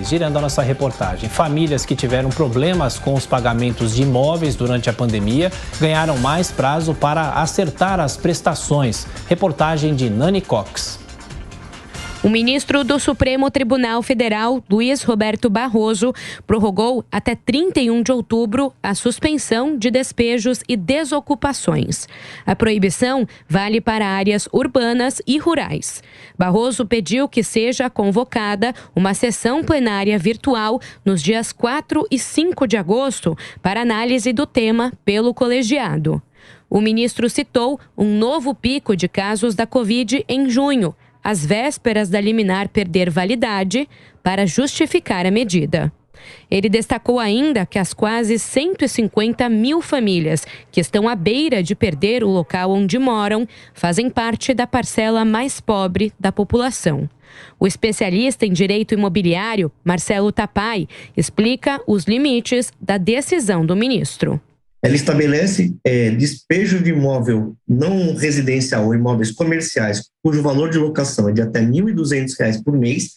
Girando a nossa reportagem, famílias que tiveram problemas com os pagamentos de imóveis durante a pandemia ganharam mais prazo para acertar as prestações. Reportagem de Nani Cox. O ministro do Supremo Tribunal Federal, Luiz Roberto Barroso, prorrogou até 31 de outubro a suspensão de despejos e desocupações. A proibição vale para áreas urbanas e rurais. Barroso pediu que seja convocada uma sessão plenária virtual nos dias 4 e 5 de agosto para análise do tema pelo colegiado. O ministro citou um novo pico de casos da Covid em junho, às vésperas da liminar perder validade, para justificar a medida. Ele destacou ainda que as quase 150 mil famílias que estão à beira de perder o local onde moram fazem parte da parcela mais pobre da população. O especialista em direito imobiliário, Marcelo Tapai, explica os limites da decisão do ministro. Ela estabelece despejo de imóvel não residencial ou imóveis comerciais, cujo valor de locação é de até R$ 1.200 por mês,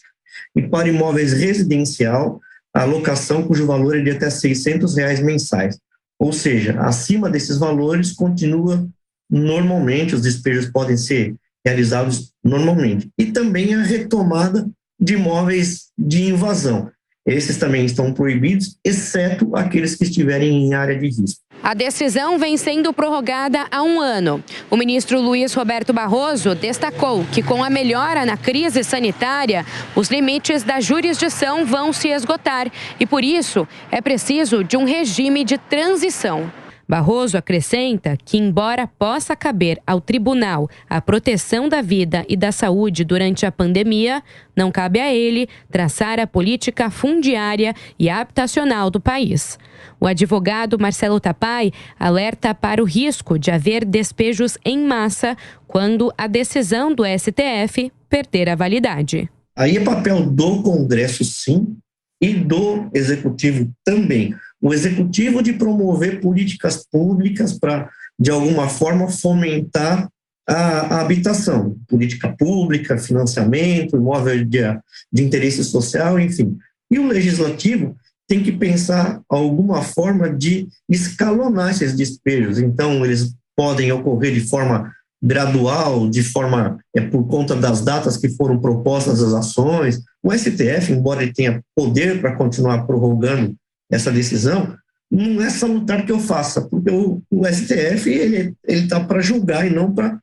e para imóveis residencial, a locação cujo valor é de até R$ 600 mensais. Ou seja, acima desses valores, continua normalmente, os despejos podem ser realizados normalmente. E também a retomada de imóveis de invasão. Esses também estão proibidos, exceto aqueles que estiverem em área de risco. A decisão vem sendo prorrogada há um ano. O ministro Luiz Roberto Barroso destacou que, com a melhora na crise sanitária, os limites da jurisdição vão se esgotar e, por isso, é preciso de um regime de transição. Barroso acrescenta que, embora possa caber ao tribunal a proteção da vida e da saúde durante a pandemia, não cabe a ele traçar a política fundiária e habitacional do país. O advogado Marcelo Tapai alerta para o risco de haver despejos em massa quando a decisão do STF perder a validade. Aí é papel do Congresso, sim, e do Executivo também. O Executivo de promover políticas públicas para, de alguma forma, fomentar a habitação. Política pública, financiamento, imóvel de interesse social, enfim. E o Legislativo tem que pensar alguma forma de escalonar esses despejos. Então, eles podem ocorrer de forma gradual, de forma por conta das datas que foram propostas as ações. O STF, embora ele tenha poder para continuar prorrogando essa decisão, não é salutar que eu faça, porque o STF ele está para julgar e não para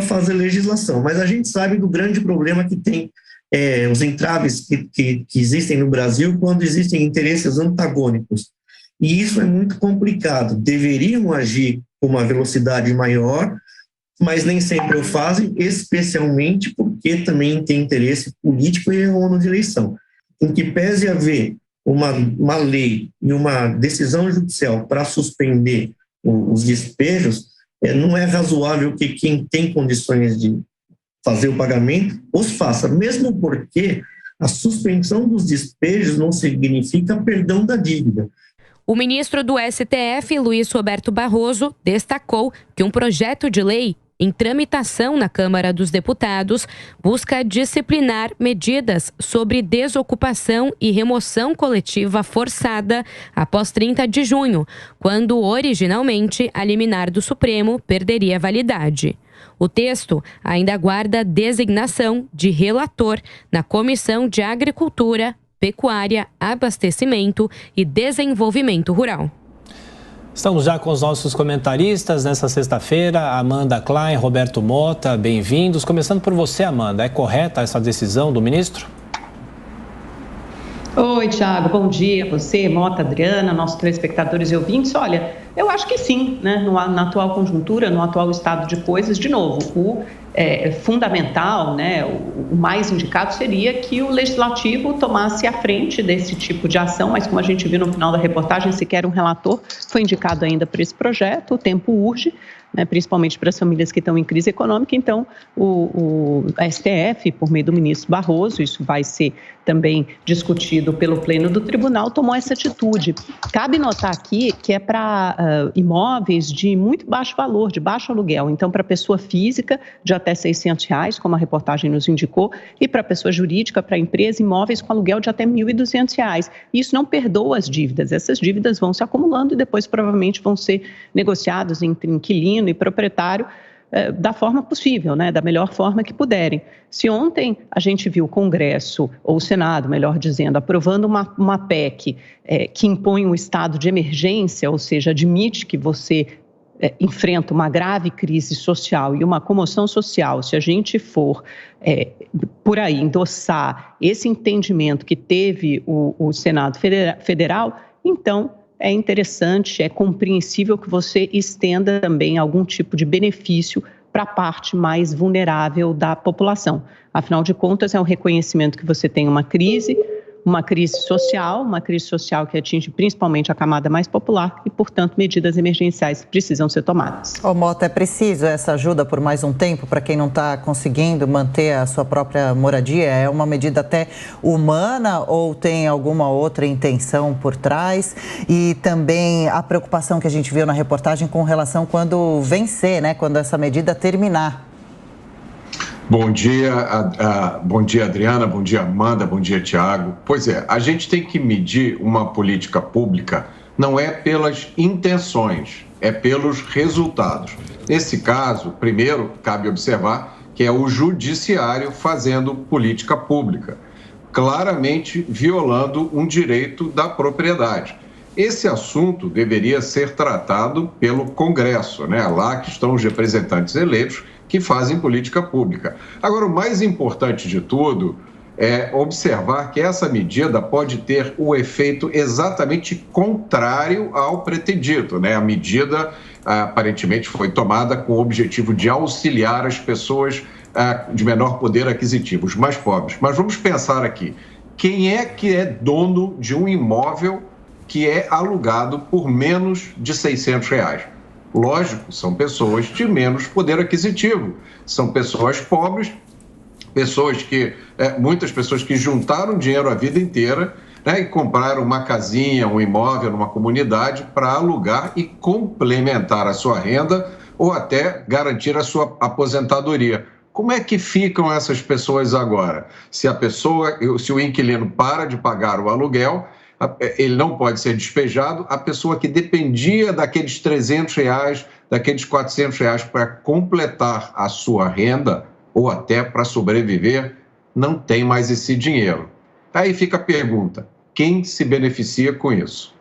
fazer legislação. Mas a gente sabe do grande problema que tem os entraves que existem no Brasil quando existem interesses antagônicos. E isso é muito complicado. Deveriam agir com uma velocidade maior, mas nem sempre o fazem, especialmente porque também tem interesse político e ano de eleição. Em que pese haver uma lei e uma decisão judicial para suspender os despejos, não é razoável que quem tem condições de fazer o pagamento os faça, mesmo porque a suspensão dos despejos não significa perdão da dívida. O ministro do STF, Luiz Roberto Barroso, destacou que um projeto de lei em tramitação na Câmara dos Deputados, busca disciplinar medidas sobre desocupação e remoção coletiva forçada após 30 de junho, quando originalmente a liminar do Supremo perderia validade. O texto ainda aguarda designação de relator na Comissão de Agricultura, Pecuária, Abastecimento e Desenvolvimento Rural. Estamos já com os nossos comentaristas nessa sexta-feira, Amanda Klein, Roberto Mota, bem-vindos. Começando por você, Amanda, é correta essa decisão do ministro? Oi, Thiago, bom dia a você, Mota, Adriana, nossos telespectadores e ouvintes. Olha, eu acho que sim, né? Na atual conjuntura, no atual estado de coisas, de novo, o fundamental, né, o mais indicado seria que o Legislativo tomasse à frente desse tipo de ação, mas como a gente viu no final da reportagem, sequer um relator foi indicado ainda para esse projeto, o tempo urge, né, principalmente para as famílias que estão em crise econômica. Então, o STF, por meio do ministro Barroso, isso vai ser também discutido pelo Pleno do Tribunal, tomou essa atitude. Cabe notar aqui que é para imóveis de muito baixo valor, de baixo aluguel. Então, para pessoa física, de até R$600, como a reportagem nos indicou, e para pessoa jurídica, para empresa, imóveis com aluguel de até R$1.200. Isso não perdoa as dívidas. Essas dívidas vão se acumulando e depois provavelmente vão ser negociados entre inquilino e proprietário da forma possível, né, da melhor forma que puderem. Se ontem a gente viu o Congresso, ou o Senado, melhor dizendo, aprovando uma PEC que impõe um estado de emergência, ou seja, admite que você enfrenta uma grave crise social e uma comoção social, se a gente for por aí endossar esse entendimento que teve o Senado Federal, então é interessante, é compreensível que você estenda também algum tipo de benefício para a parte mais vulnerável da população. Afinal de contas, é um reconhecimento que você tem uma crise social que atinge principalmente a camada mais popular e, portanto, medidas emergenciais precisam ser tomadas. Ô Mota, é preciso essa ajuda por mais um tempo para quem não está conseguindo manter a sua própria moradia? É uma medida até humana ou tem alguma outra intenção por trás? E também a preocupação que a gente viu na reportagem com relação quando vencer, né? Quando essa medida terminar. Bom dia, Adriana, bom dia, Amanda, bom dia, Tiago. Pois é, a gente tem que medir uma política pública não é pelas intenções, é pelos resultados. Nesse caso, primeiro, cabe observar que é o judiciário fazendo política pública, claramente violando um direito da propriedade. Esse assunto deveria ser tratado pelo Congresso, né? Lá que estão os representantes eleitos que fazem política pública. Agora, o mais importante de tudo é observar que essa medida pode ter o efeito exatamente contrário ao pretendido, né? A medida aparentemente foi tomada com o objetivo de auxiliar as pessoas de menor poder aquisitivo, os mais pobres. Mas vamos pensar aqui, quem é que é dono de um imóvel que é alugado por menos de R$600? Lógico, são pessoas de menos poder aquisitivo, são pessoas pobres, muitas pessoas que juntaram dinheiro a vida inteira, né, e compraram uma casinha, um imóvel numa comunidade para alugar e complementar a sua renda ou até garantir a sua aposentadoria. Como é que ficam essas pessoas agora? Se o inquilino para de pagar o aluguel, ele não pode ser despejado, a pessoa que dependia daqueles R$300, daqueles R$400 para completar a sua renda ou até para sobreviver, não tem mais esse dinheiro. Aí fica a pergunta, quem se beneficia com isso?